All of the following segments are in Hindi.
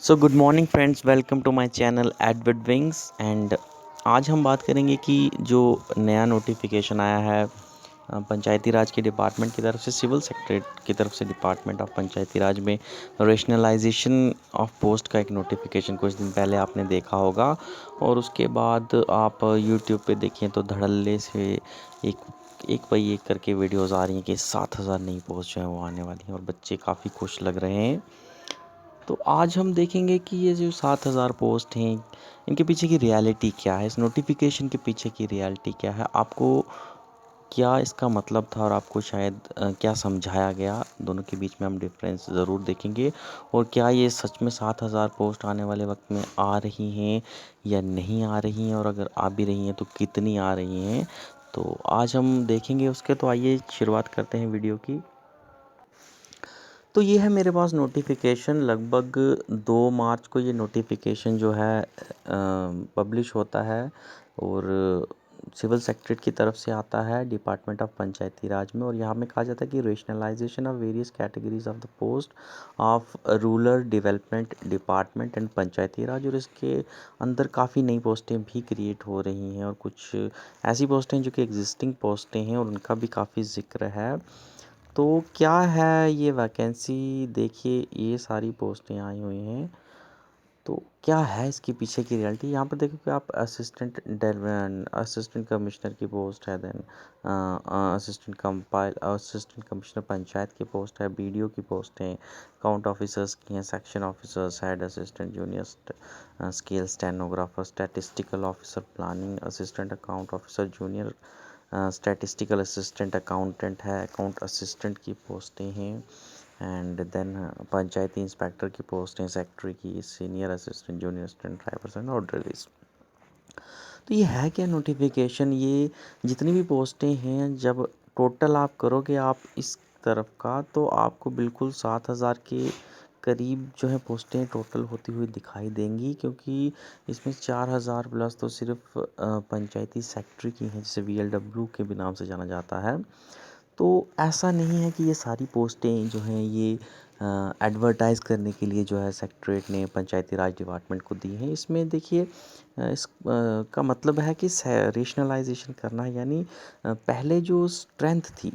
So good morning friends, welcome to my channel Edward Wings. And आज हम बात करेंगे कि जो नया नोटिफिकेशन आया है पंचायती राज के डिपार्टमेंट की तरफ से, सिविल सेक्रेटरीट की तरफ से, डिपार्टमेंट ऑफ पंचायती राज में रेशनलाइजेशन ऑफ पोस्ट का एक नोटिफिकेशन कुछ दिन पहले आपने देखा होगा। और उसके बाद आप यूट्यूब पे देखें तो धड़ल्ले से एक एक बाई एक करके वीडियोस आ रही हैं कि 7,000 नई पोस्ट जो है वो आने वाली हैं और बच्चे काफ़ी खुश लग रहे हैं। तो आज हम देखेंगे कि ये जो 7,000 पोस्ट हैं, इनके पीछे की रियलिटी क्या है, इस नोटिफिकेशन के पीछे की रियलिटी क्या है, आपको क्या इसका मतलब था और आपको शायद क्या समझाया गया, दोनों के बीच में हम डिफरेंस ज़रूर देखेंगे। और क्या ये सच में 7,000 पोस्ट आने वाले वक्त में आ रही हैं या नहीं आ रही हैं, और अगर आ भी रही हैं तो कितनी आ रही हैं, तो आज हम देखेंगे उसके। तो आइए शुरुआत करते हैं वीडियो की। तो ये है मेरे पास नोटिफिकेशन, लगभग 2 मार्च को ये नोटिफिकेशन जो है पब्लिश होता है और सिविल सेक्रेटरीट की तरफ से आता है डिपार्टमेंट ऑफ पंचायती राज में। और यहाँ में कहा जाता है कि rationalization of various categories of the post of rural development department and Panchayati Raj. और इसके अंदर काफ़ी नई पोस्टें भी क्रिएट हो रही हैं और कुछ ऐसी पोस्टें जो कि एग्जिस्टिंग पोस्टें हैं और उनका भी काफ़ी ज़िक्र है। तो क्या है ये वैकेंसी, देखिए ये सारी पोस्टें आई हुई हैं। तो क्या है इसके पीछे की रियलिटी, यहाँ पर देखो कि आप असिस्टेंट कमिश्नर की पोस्ट है, देन असिस्टेंट कमिश्नर पंचायत की पोस्ट है, बीडीओ की पोस्ट है, काउंट ऑफिसर्स की हैं, section officers, head assistant, junior scale stenographer, statistical officer planning, assistant account officer, junior statistical assistant accountant है, अकाउंट असिस्टेंट की पोस्टें हैं। एंड देन पंचायती इंस्पेक्टर की पोस्टें, सेक्रेटरी की, senior assistant, junior assistant, drivers और ड्रिलिस्ट। तो ये है क्या नोटिफिकेशन, ये जितनी भी पोस्टें हैं जब टोटल आप करोगे आप इस तरफ का, तो आपको बिल्कुल 7,000 के करीब जो है पोस्टें टोटल होती हुई दिखाई देंगी, क्योंकि इसमें 4,000 प्लस तो सिर्फ पंचायती सेक्रेटरी की हैं, जिसे वीएलडब्ल्यू के भी नाम से जाना जाता है। तो ऐसा नहीं है कि ये सारी पोस्टें जो हैं ये एडवर्टाइज़ करने के लिए जो है सेक्रेटरीट ने पंचायती राज डिपार्टमेंट को दी हैं। इसमें देखिए इस का मतलब है कि रेशनलाइजेशन करना, यानी पहले जो स्ट्रेंथ थी,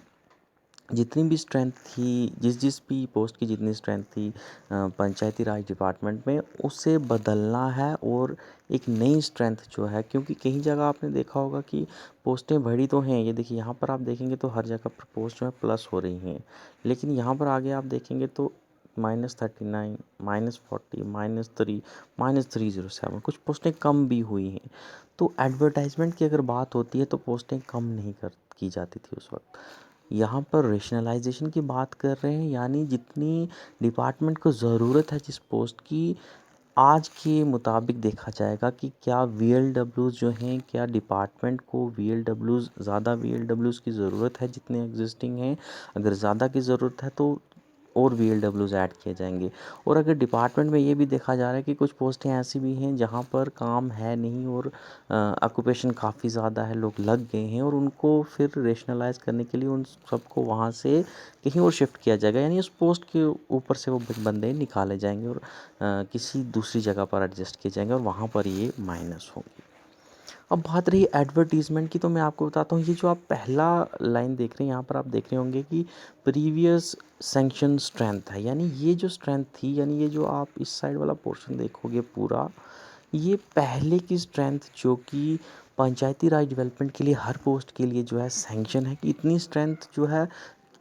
जितनी भी स्ट्रेंथ थी, जिस भी पोस्ट की जितनी स्ट्रेंथ थी पंचायती राज डिपार्टमेंट में, उसे बदलना है और एक नई स्ट्रेंथ जो है, क्योंकि कई जगह आपने देखा होगा कि पोस्टें बढ़ी तो हैं, ये देखिए यहाँ पर आप देखेंगे तो हर जगह पर पोस्ट जो है प्लस हो रही हैं, लेकिन यहाँ पर आगे आप देखेंगे तो -39, -40, -3, -307 कुछ पोस्टें कम भी हुई हैं। तो एडवर्टाइजमेंट की अगर बात होती है तो पोस्टें कम नहीं कर की जाती थी उस वक्त। यहाँ पर रेशनलाइजेशन की बात कर रहे हैं, यानी जितनी डिपार्टमेंट को ज़रूरत है जिस पोस्ट की, आज के मुताबिक देखा जाएगा कि क्या वीएलडब्ल्यूज़ जो हैं, क्या डिपार्टमेंट को वीएलडब्ल्यूज़ ज़्यादा वीएलडब्ल्यूज़ की ज़रूरत है जितने एग्जिस्टिंग हैं। अगर ज़्यादा की ज़रूरत है तो और वीएलडब्ल्यूज़ ऐड किए जाएंगे। और अगर डिपार्टमेंट में ये भी देखा जा रहा है कि कुछ पोस्टें ऐसी भी हैं जहाँ पर काम है नहीं और ऑक्यूपेशन काफ़ी ज़्यादा है, लोग लग गए हैं, और उनको फिर रेशनलाइज करने के लिए उन सबको वहाँ से कहीं और शिफ्ट किया जाएगा, यानी उस पोस्ट के ऊपर से वो बंदे निकाले जाएंगे और किसी दूसरी जगह पर एडजस्ट किए जाएंगे और वहाँ पर ये माइनस होंगे। अब बात रही एडवर्टीज़मेंट की, तो मैं आपको बताता हूँ, ये जो आप पहला लाइन देख रहे हैं, यहाँ पर आप देख रहे होंगे कि प्रीवियस सैंक्शन स्ट्रेंथ है, यानी ये जो स्ट्रेंथ थी, यानी ये जो आप इस साइड वाला पोर्शन देखोगे पूरा, ये पहले की स्ट्रेंथ जो कि पंचायती राज डेवलपमेंट के लिए हर पोस्ट के लिए जो है सैंक्शन है, कि इतनी स्ट्रेंथ जो है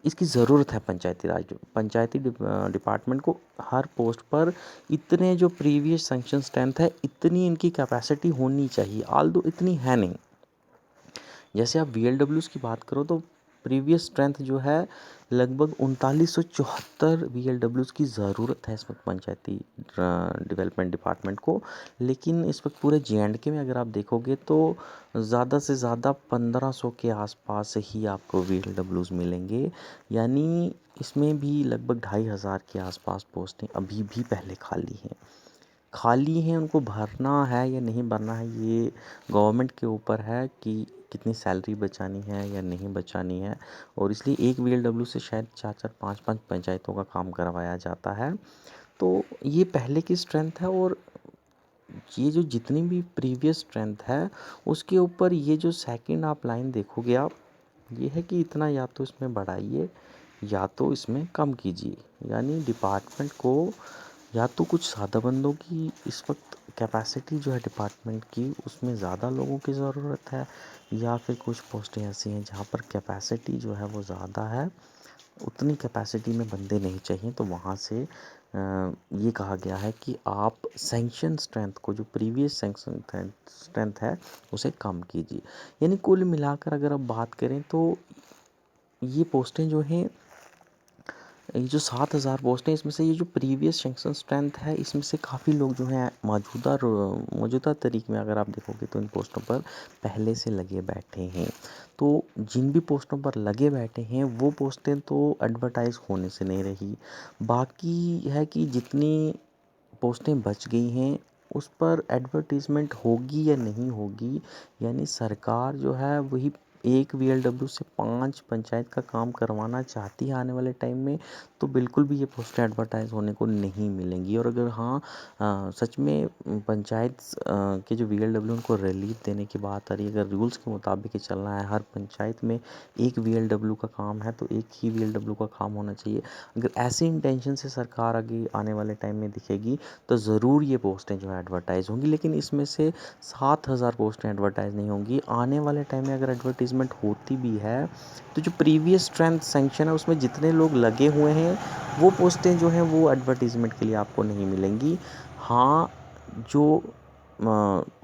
इसकी ज़रूरत है पंचायती डिपार्टमेंट को, हर पोस्ट पर इतने जो प्रीवियस सैंक्शन स्ट्रेंथ है, इतनी इनकी कैपेसिटी होनी चाहिए, आल्दो इतनी है नहीं। जैसे आप वीएलडब्ल्यूज़ की बात करो तो प्रीवियस स्ट्रेंथ जो है लगभग 3974 वीएलडब्ल्यूज़ की ज़रूरत है इस वक्त पंचायती डेवलपमेंट डिपार्टमेंट को, लेकिन इस वक्त पूरे जेएंडके में अगर आप देखोगे तो ज़्यादा से ज़्यादा 1500 के आसपास ही आपको वीएलडब्ल्यूज़ मिलेंगे, यानी इसमें भी लगभग 2500 के आसपास पोस्टें अभी भी पहले खाली हैं, उनको भरना है या नहीं भरना है ये गवर्नमेंट के ऊपर है कि कितनी सैलरी बचानी है या नहीं बचानी है। और इसलिए एक वीएलडब्ल्यू से शायद 4-4, 5-5 पंचायतों का काम करवाया जाता है। तो ये पहले की स्ट्रेंथ है, और ये जो जितनी भी प्रीवियस स्ट्रेंथ है उसके ऊपर ये जो सेकंड आप लाइन देखोगे आप, ये है कि इतना या तो इसमें बढ़ाइए या तो इसमें कम कीजिए। यानी डिपार्टमेंट को या तो कुछ ज़्यादा बंदों की इस वक्त कैपेसिटी जो है डिपार्टमेंट की उसमें ज़्यादा लोगों की ज़रूरत है, या फिर कुछ पोस्टें ऐसी हैं जहाँ पर कैपेसिटी जो है वो ज़्यादा है, उतनी कैपेसिटी में बंदे नहीं चाहिए, तो वहाँ से ये कहा गया है कि आप सैंक्शन स्ट्रेंथ को, जो प्रीवियस सैंक्शन स्ट्रेंथ है उसे कम कीजिए। यानी कुल मिलाकर अगर आप बात करें तो ये पोस्टें जो हैं, ये जो 7,000 पोस्टें, इसमें से ये जो प्रीवियस सैंक्शन स्ट्रेंथ है इसमें से काफ़ी लोग जो हैं मौजूदा तारीख में अगर आप देखोगे तो इन पोस्टों पर पहले से लगे बैठे हैं। तो जिन भी पोस्टों पर लगे बैठे हैं वो पोस्टें तो एडवर्टाइज़ होने से नहीं रही। बाकी है कि जितनी पोस्टें बच गई हैं उस पर एडवर्टीज़मेंट होगी या नहीं होगी। यानी सरकार जो है वही एक वीएलडब्ल्यू से 5 पंचायत का काम करवाना चाहती है आने वाले टाइम में, तो बिल्कुल भी ये पोस्टें एडवर्टाइज़ होने को नहीं मिलेंगी। और अगर हाँ सच में पंचायत के जो वीएलडब्ल्यू उनको रिलीफ देने की बात आ रही है, अगर रूल्स के मुताबिक ही चलना है, हर पंचायत में एक वीएलडब्ल्यू का काम है तो एक ही वीएलडब्ल्यू का काम होना चाहिए। अगर ऐसी इंटेंशन से सरकार आगे आने वाले टाइम में दिखेगी तो ज़रूर ये पोस्टें जो है एडवर्टाइज़ होंगी, लेकिन इसमें से 7,000 पोस्टें एडवर्टाइज़ नहीं होंगी। आने वाले टाइम में अगर एडवर्टीज़मेंट होती भी है तो जो प्रीवियस स्ट्रेंथ सैंक्शन है उसमें जितने लोग लगे हुए हैं वो पोस्टें जो हैं वो एडवर्टीज़मेंट के लिए आपको नहीं मिलेंगी। हाँ, जो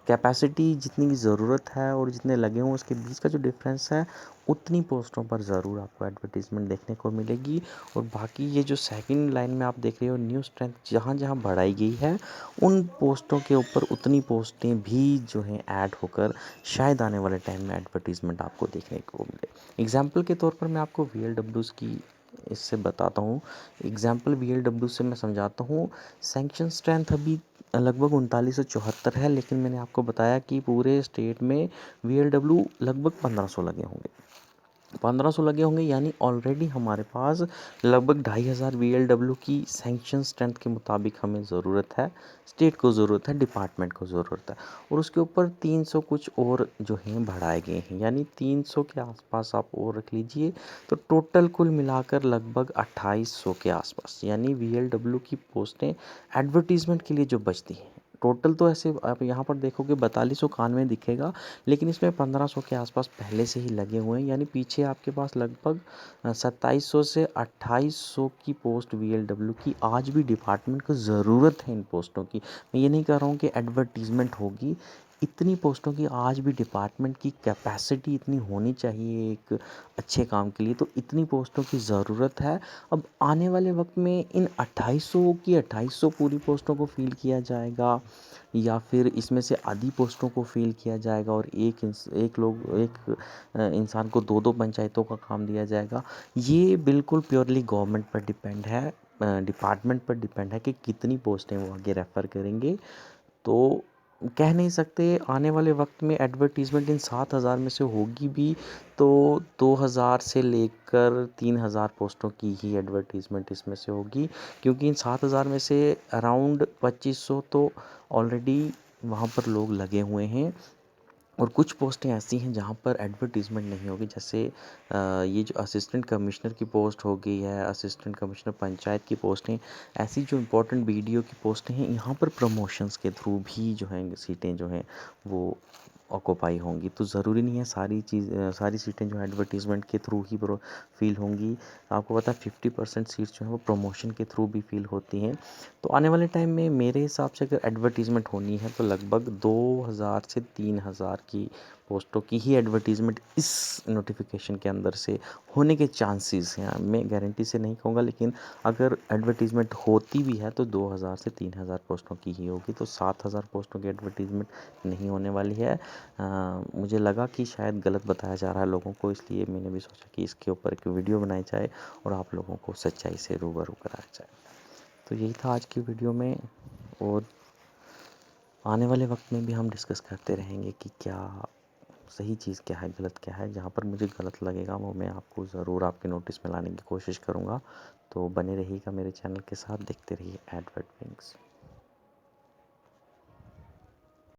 कैपेसिटी जितनी की ज़रूरत है और जितने लगे हों उसके बीच का जो डिफरेंस है, उतनी पोस्टों पर ज़रूर आपको एडवर्टीज़मेंट देखने को मिलेगी। और बाकी ये जो सेकंड लाइन में आप देख रहे हो न्यू स्ट्रेंथ जहाँ जहाँ बढ़ाई गई है, उन पोस्टों के ऊपर उतनी पोस्टें भी जो हैं ऐड होकर शायद आने वाले टाइम में एडवर्टीज़मेंट आपको देखने को मिले। एग्जाम्पल के तौर पर मैं आपको वीएलडब्ल्यूज़ की इससे बताता हूँ। एग्जाम्पल वीएलडब्ल्यू से मैं समझाता हूँ। सैंक्शन स्ट्रेंथ अभी लगभग 3974 है, लेकिन मैंने आपको बताया कि पूरे स्टेट में वीएलडब्ल्यू लगभग 1500 लगे होंगे। 1500 लगे होंगे, यानी ऑलरेडी हमारे पास लगभग 2,500 वीएलडब्ल्यू की सैंक्शन स्ट्रेंथ के मुताबिक हमें ज़रूरत है, स्टेट को ज़रूरत है, डिपार्टमेंट को ज़रूरत है। और उसके ऊपर 300 कुछ और जो हैं बढ़ाए गए हैं, यानी 300 के आसपास आप और रख लीजिए, तो टोटल कुल मिलाकर लगभग 2800 के आसपास, यानी वीएलडब्ल्यू की पोस्टें एडवर्टीज़मेंट के लिए जो बचती हैं। टोटल तो ऐसे आप यहाँ पर देखोगे 4291 दिखेगा, लेकिन इसमें 1500 के आसपास पहले से ही लगे हुए हैं, यानी पीछे आपके पास लगभग 2700 से 2800 की पोस्ट वीएलडब्ल्यू की आज भी डिपार्टमेंट को ज़रूरत है। इन पोस्टों की मैं ये नहीं कह रहा हूँ कि एडवर्टीज़मेंट होगी, इतनी पोस्टों की आज भी डिपार्टमेंट की कैपेसिटी इतनी होनी चाहिए एक अच्छे काम के लिए, तो इतनी पोस्टों की ज़रूरत है। अब आने वाले वक्त में इन 2800 की 2800 पूरी पोस्टों को फिल किया जाएगा, या फिर इसमें से आधी पोस्टों को फिल किया जाएगा और एक इंसान को दो दो पंचायतों का काम दिया जाएगा। ये बिल्कुल प्योरली गवर्नमेंट पर डिपेंड है, डिपार्टमेंट पर डिपेंड है कि कितनी पोस्टें वो आगे रेफ़र करेंगे। तो कह नहीं सकते आने वाले वक्त में एडवर्टीज़मेंट इन 7,000 में से होगी भी तो 2,000 से लेकर 3,000 पोस्टों की ही एडवर्टीज़मेंट इसमें से होगी, क्योंकि इन 7,000 में से अराउंड 2500 तो ऑलरेडी वहाँ पर लोग लगे हुए हैं। और कुछ पोस्टें ऐसी हैं जहाँ पर एडवर्टीज़मेंट नहीं होगी, जैसे ये जो असिस्टेंट कमिश्नर की पोस्ट हो गई है, असिस्टेंट कमिश्नर पंचायत की पोस्टें, ऐसी जो इम्पोर्टेंट बीडीओ की पोस्टें हैं, यहाँ पर प्रमोशंस के थ्रू भी जो हैं सीटें जो हैं वो ऑक्यूपाई होंगी। तो ज़रूरी नहीं है सारी सीटें जो हैं एडवर्टीज़मेंट के थ्रू ही फिल होंगी। आपको पता है 50% सीट्स जो हैं वो प्रमोशन के थ्रू भी फिल होती हैं। तो आने वाले टाइम में मेरे हिसाब से अगर एडवर्टीज़मेंट होनी है तो लगभग 2,000 से 3,000 की पोस्टों की ही एडवर्टीज़मेंट इस नोटिफिकेशन के अंदर से होने के चांसेस हैं। मैं गारंटी से नहीं कहूँगा, लेकिन अगर एडवर्टीज़मेंट होती भी है तो 2,000 से 3,000 पोस्टों की ही होगी, तो 7,000 पोस्टों की एडवर्टीज़मेंट नहीं होने वाली है। मुझे लगा कि शायद गलत बताया जा रहा है लोगों को, इसलिए मैंने भी सोचा कि इसके ऊपर एक वीडियो बनाई जाए और आप लोगों को सच्चाई से रूबरू कराया जाए। तो यही था आज की वीडियो में, और आने वाले वक्त में भी हम डिस्कस करते रहेंगे कि क्या सही चीज़ क्या है, गलत क्या है। जहाँ पर मुझे गलत लगेगा वो मैं आपको ज़रूर आपके नोटिस में लाने की कोशिश करूँगा। तो बने रहिएगा मेरे चैनल के साथ, देखते रहिए एडवर्ड विंग्स।